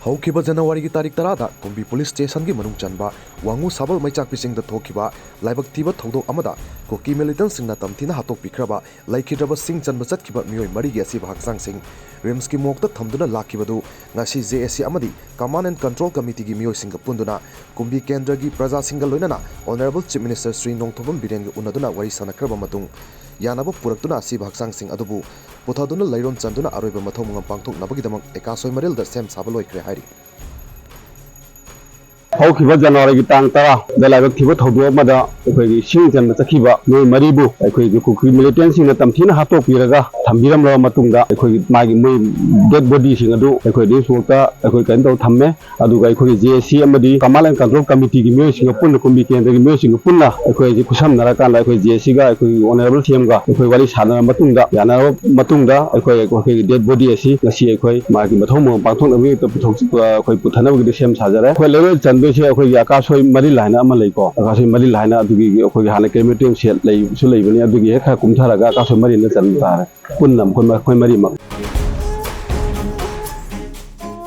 हौखिबा जनवरी की तारीख 10 कुंभी police station की मनुंग चनबा वांगू साबल मैचाकपिसिंग द थोखिबा लाइबक थीबा थौदोक अमदा कुकी मिलिटेंट सिंगना तमथिना हातोकपिख्रबा लैखिद्रबा सिंग चनबा चतखिबा मियोय मरी गी असिबा हक्सांग सिंग रिम्स की मोकता थमदुना लाखिबदु ngasi JSC amadi Command and Control Committee की मियोय सिंग पुंदुना कुंभी केंद्र की प्रजा सिंग लोइनाना honourable chief minister Shri Nongthombam Biren गे उनदुना वरी सनख्रबा मतुंग यानाबो पुरक्तुना असिबा हक्सांग सिंग अदुबु पुथादुना लैरोन चंदुना अरोइबा मथौ मंगम पांगथोकनाबगिदमक एकासोय मरेल द सेम साबा लोइख्रे हाइरि हौखिबा जनवरी की तांग 10 द लाइबक थीबा थौदो अमदा अखोइगी सिंग चन चखिबा मोय मरीबु अखोइगी कुकी मिलिटेंट सिंग तमथिना हातोकपिरगा थंबिरमला मतुंगदा अखोइगी मागी मोय डेड बॉडी सिंग अदु अखोइ दिसोकता अखोइ कन तौ थम्मे अदुगा अखोइगी JSC अमदी कमांड एंड कंट्रोल कमिटी की मियोय सिंग पुन कुंभी केंद्र की मियोय सिंग पुन्ना अखोइगी खुसमनरा कांदा अखोइ JSC गा अखोइ ऑनरेबल CM गा अखोइ वाली साना मतुंगदा याना मतुंगदा अखोइ डेड बॉडी असि ngasi अखोइ मागी मथौ मंगम पांगथोकनाबि तो पुथोक अखोइ पुथानबगिदि सेम साजरे अखोइ लेवल चंदोसे अखोइ आकाशोय मरी लाइना अमा लैको आकाशोय मरी लाइना अदुगी अखोइ हाना केमिटिंग सेट लै सु लैबनि अदुगी हे खा कुमथारागा आकाशोय मरी न चन तारे पुन्नम कोन अखोइ मरी मा